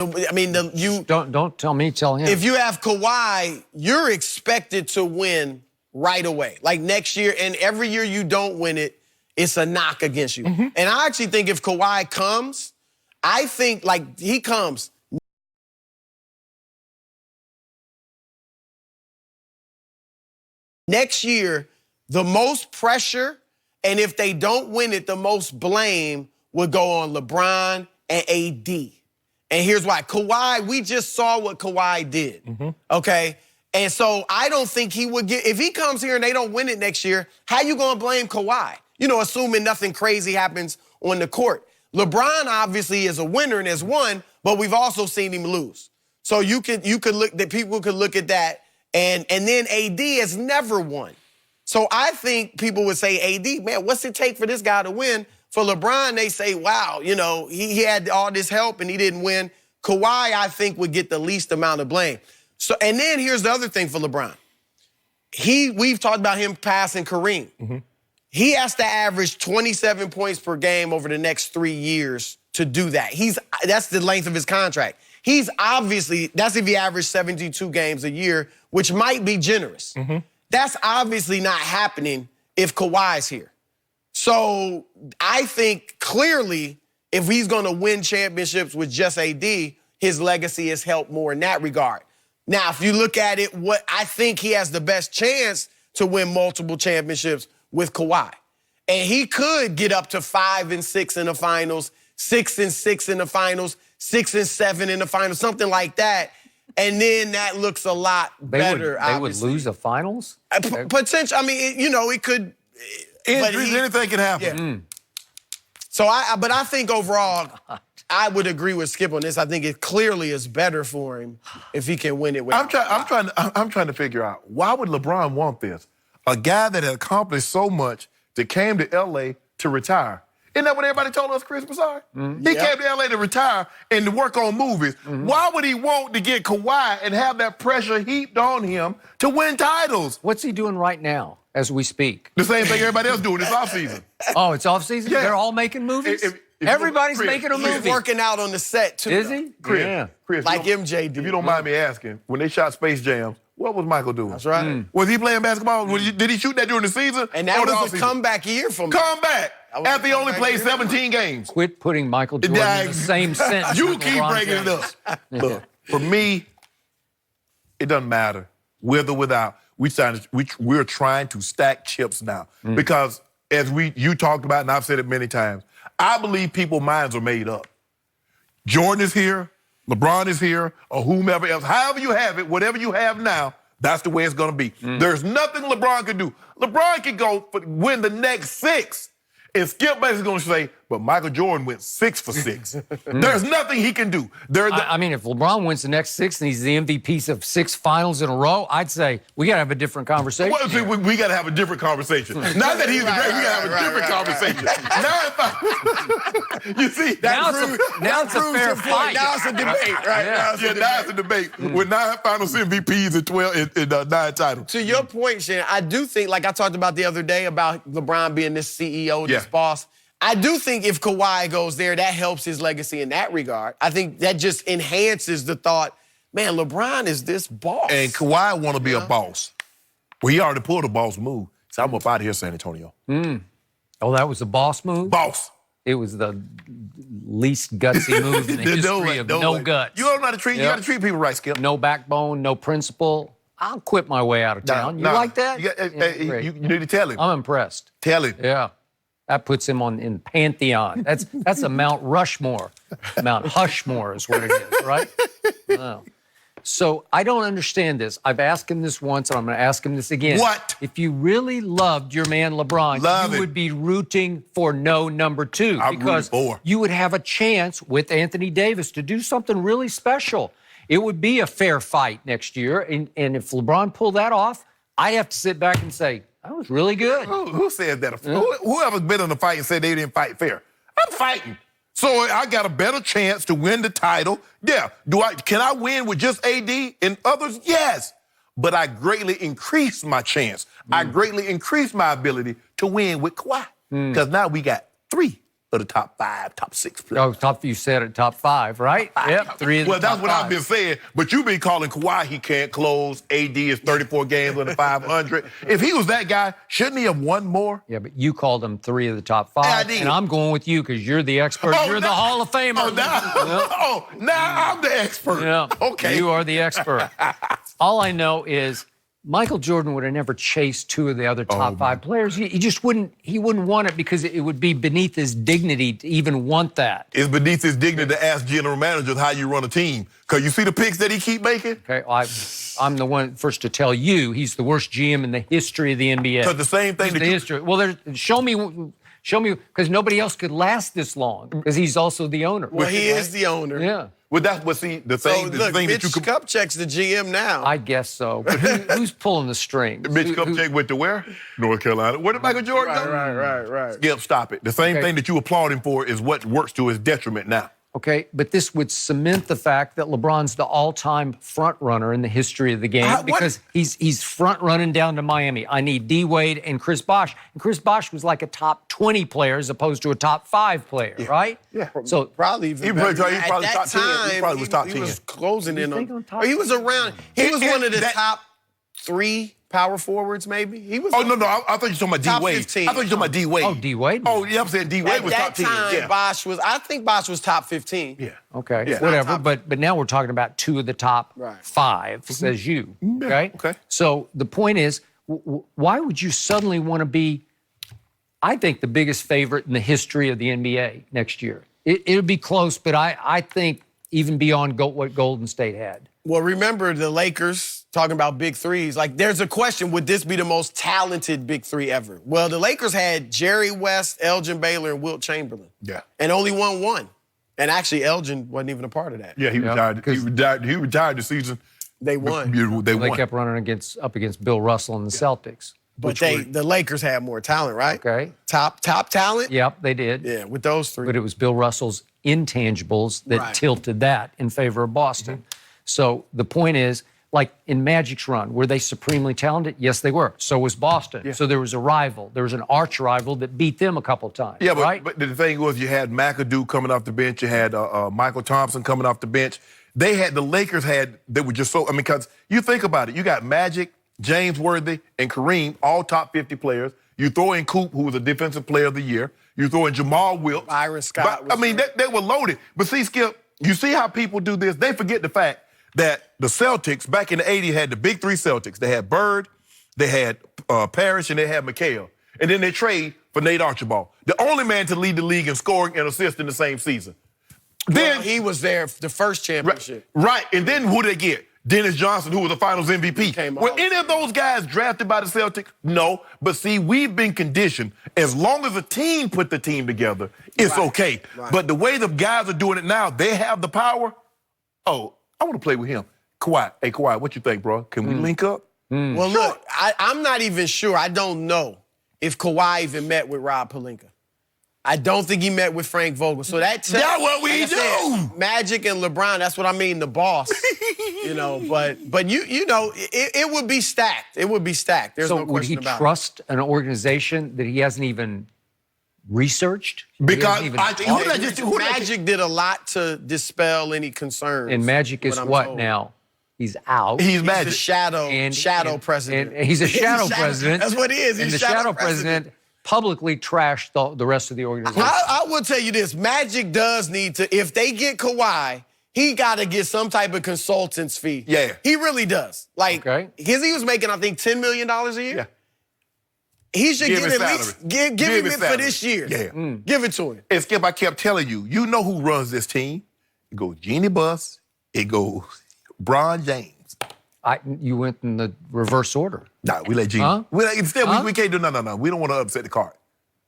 I mean, don't tell me, tell him. If you have Kawhi, you're expected to win right away. Like next year, and every year you don't win it, it's a knock against you. And I actually think if Kawhi comes, I think like he comes. Next year, the most pressure, and if they don't win it, the most blame would go on LeBron and AD. And here's why. Kawhi, we just saw what Kawhi did, okay? And so I don't think he would get, if he comes here and they don't win it next year, how you gonna blame Kawhi? You know, assuming nothing crazy happens on the court. LeBron obviously is a winner and has won, but we've also seen him lose. So you could look, that people could look at that, and then AD has never won. So I think people would say, AD, man, what's it take for this guy to win? For LeBron, they say, wow, you know, he had all this help and he didn't win. Kawhi, I think, would get the least amount of blame. So, and then here's the other thing for LeBron. We've talked about him passing Kareem. He has to average 27 points per game over the next 3 years to do that. That's the length of his contract. He's obviously, that's if he averaged 72 games a year, which might be generous. That's obviously not happening if Kawhi's here. So I think clearly if he's going to win championships with just AD, his legacy has helped more in that regard. Now, if you look at it, what I think he has the best chance to win multiple championships with Kawhi. And he could get up to 5 and 6 in the finals, 6 and 6 in the finals, 6 and 7 in the finals, something like that. And then that looks a lot better. They would lose the finals? Potential. I mean, you know, it could. Anything can happen. Yeah. So but I think overall, I would agree with Skip on this. I think it clearly is better for him if he can win it. I'm trying to figure out, why would LeBron want this? A guy that had accomplished so much that came to L.A. to retire. Isn't that what everybody told us, Chris Broussard? He came to L.A. to retire and to work on movies. Why would he want to get Kawhi and have that pressure heaped on him to win titles? What's he doing right now as we speak? The same thing everybody else doing this offseason. Oh, it's offseason? Yeah. They're all making movies? Everybody's making a movie. He's working out on the set, too. Is he? Chris, like MJ did. If you don't mind me asking, when they shot Space Jam, what was Michael doing? That's right. Was he playing basketball? Did he shoot that during the season? And that was a comeback year for me. Comeback! After he only played 17 games. Quit putting Michael Jordan in the same sentence. You keep breaking it up. Look, for me, it doesn't matter, with or without. We're trying to stack chips now. Because as you talked about, and I've said it many times, I believe people's minds are made up. Jordan is here, LeBron is here, or whomever else. However you have it, whatever you have now, that's the way it's going to be. There's nothing LeBron can do. LeBron can go win the next 6. And Skip basically going to say, but Michael Jordan went 6 for 6. There's nothing he can do. I mean, if LeBron wins the next 6 and he's the MVP of 6 finals in a row, I'd say we got to have a different conversation. Well, see, we got to have a different conversation. Not that he's great, we got to have a different conversation. Now, you see, now it's a fair fight. Now it's a debate, right? Now it's a debate. With 9 finals MVPs and 9 titles. To your point, Shannon, I do think, like I talked about the other day about LeBron being this CEO, this boss. I do think if Kawhi goes there, that helps his legacy in that regard. I think that just enhances the thought, man, LeBron is this boss. And Kawhi want to be a boss. Well, he already pulled a boss move. So I'm up out of here, San Antonio. Oh, that was the boss move? Boss. It was the least gutsy move in the history of no guts. You don't know how to treat, you got to treat people right, Skip. No backbone, no principle. I'll quit my way out of town. You like that? You need to tell him. I'm impressed. Tell him. Yeah. That puts him in Pantheon. That's a Mount Rushmore. Mount Hushmore is what it is, right? Oh. So I don't understand this. I've asked him this once, and I'm going to ask him this again. What? If you really loved your man LeBron, you would be rooting for no number 2. Because you would have a chance with Anthony Davis to do something really special. It would be a fair fight next year. And if LeBron pulled that off, I'd have to sit back and say, that was really good. Who said that? Whoever's been in a fight and said they didn't fight fair. I'm fighting. So I got a better chance to win the title. Yeah. Can I win with just AD and others? Yes. But I greatly increased my chance. I greatly increased my ability to win with Kawhi. Because now we got 3. of the top 5, top 6 players. Oh, you said it, top 5, right? Yep, 3 of the Well, top that's what 5. I've been saying. But you've been calling Kawhi, he can't close. AD is 34 games under 500. If he was that guy, shouldn't he have won more? Yeah, but you called him 3 of the top 5. I did. And I'm going with you because you're the expert. You're the Hall of Famer. Now I'm the expert. Yeah. Okay. You are the expert. All I know is Michael Jordan would have never chased 2 of the other top 5 players. He just wouldn't. He wouldn't want it because it would be beneath his dignity to even want that. It's beneath his dignity to ask general managers how you run a team. Because you see the picks that he keep making? Okay, I'm the one first to tell you he's the worst GM in the history of the NBA. Because the same thing that history. Well, show me, because nobody else could last this long because he's also the owner. Well, he is the owner. Yeah. Well, that's what, see, the thing, So, the look, thing Mitch that you could... Kupchak's the GM now. I guess so. But who's pulling the strings? Mitch Kupchak went to where? North Carolina. Where did Michael Jordan go? Right. Skip, stop it. The same thing that you applaud him for is what works to his detriment now. Okay, but this would cement the fact that LeBron's the all-time front runner in the history of the game because he's front running down to Miami. I need D Wade and Chris Bosh. And Chris Bosh was like a top 20 player as opposed to a top 5 player, right? Yeah. So probably even He better. probably At top that 10. time, He probably was top 10. He was closing in on. top Or he was around. He was one of the that- top 3 power forwards, maybe. He was. Oh, no. I thought you were talking about Top D Wade. 15. I thought you were talking about D Wade. Oh, D Wade. Oh, yeah, I'm saying D Wade At was that top 10. time, Yeah. Bosh was. I think Bosh was top 15. Yeah. Okay, Yeah. whatever. But now we're talking about 2 of the top 5, says you. Okay. Okay. So the point is, why would you suddenly want to be? I think the biggest favorite in the history of the NBA next year. It'll be close, but I think even beyond what Golden State had. Well, remember the Lakers talking about big threes. Like, there's a question: would this be the most talented big 3 ever? Well, the Lakers had Jerry West, Elgin Baylor, and Wilt Chamberlain. Yeah. And only won 1. And actually, Elgin wasn't even a part of that. Yeah, he retired. He retired the season. They won. They They won. kept running up against Bill Russell and the Celtics. But the Lakers had more talent, right? Okay. Top talent? Yep, they did. Yeah, with those 3. But it was Bill Russell's intangibles that tilted that in favor of Boston. Mm-hmm. So the point is, like in Magic's run, were they supremely talented? Yes, they were. So was Boston. Yeah. So there was a rival. There was an arch rival that beat them a couple times. Yeah, right? but the thing was, you had McAdoo coming off the bench. You had Michael Thompson coming off the bench. The Lakers they were just so, I mean, because you think about it, you got Magic, James Worthy, and Kareem, all top 50 players. You throw in Coop, who was a defensive player of the year. You throw in Jamal Wilkes. Byron Scott. They were loaded. But see, Skip, you see how people do this? They forget the fact that the Celtics, back in the 80s, had the big 3 Celtics. They had Bird, they had Parrish, and they had McHale. And then they trade for Nate Archibald, the only man to lead the league in scoring and assists in the same season. Then he was there the first championship. Right. And then who did they get? Dennis Johnson, who was the finals MVP. Were any of those guys drafted by the Celtics? No. But see, we've been conditioned. As long as a team put the team together, it's okay. Right. But the way the guys are doing it now, they have the power. Oh, I want to play with him. Kawhi. Hey, Kawhi, what you think, bro? Can we link up? Well, look, I'm not even sure. I don't know if Kawhi even met with Rob Pelinka. I don't think he met with Frank Vogel. So that's what we do. Magic and LeBron, that's what I mean, the boss. But it would be stacked. It would be stacked. There's no question about it. So would he trust an organization that he hasn't even researched? Because Magic did a lot to dispel any concerns. And Magic is what now? He's out. He's the shadow president. And he's a shadow president. That's what he is. And the shadow president publicly trashed the rest of the organization. I will tell you this. Magic does need to, if they get Kawhi, he got to get some type of consultant's fee. Yeah. He really does. Because he was making, I think, $10 million a year. Yeah. He should get at least, give him it for this year. Yeah. Give it to him. And Skip, I kept telling you, you know who runs this team? It goes Jeannie Buss. It goes Bron James. You went in the reverse order. Nah, we let Jeannie. Huh? We can't do no. We don't want to upset the cart.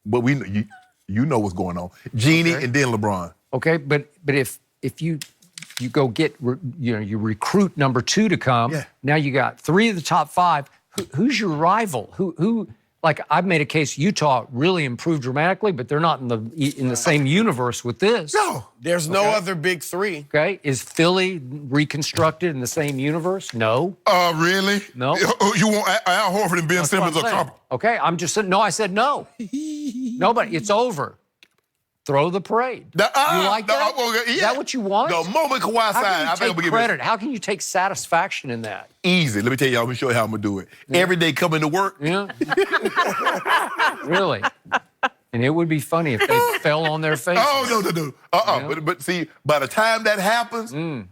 But we you know what's going on. Jeannie and then LeBron. Okay, but if you go get you recruit number 2 to come. Yeah. Now you got 3 of the top 5. Who's your rival? Who? Like I've made a case. Utah really improved dramatically, but they're not in the same universe with this. No, there's no other big 3. Okay, is Philly reconstructed in the same universe? No. Really? No. You want Al Horford and Ben Simmons or Trump? Okay, I'm just saying. No, I said no. Nobody. It's over. throw the parade. You like that? Yeah. Is that what you want? The moment Kawhi signed, I think I'm take credit? How can you take satisfaction in that? Easy. Let me tell you, I'm going to show you how I'm going to do it. Yeah. Every day coming to work. Yeah. Really? And it would be funny if they fell on their faces. Oh, no. Yeah. But see, by the time that happens, it'll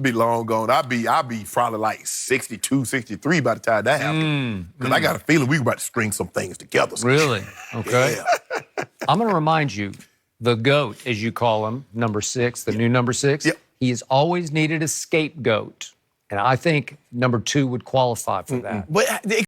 be long gone. I'll be probably like 62, 63 by the time that happens. Because I got a feeling we're about to string some things together. Really? Okay. Yeah. I'm going to remind you, the GOAT, as you call him, number 6, the new number 6, he has always needed a scapegoat. And I think number 2 would qualify for that. But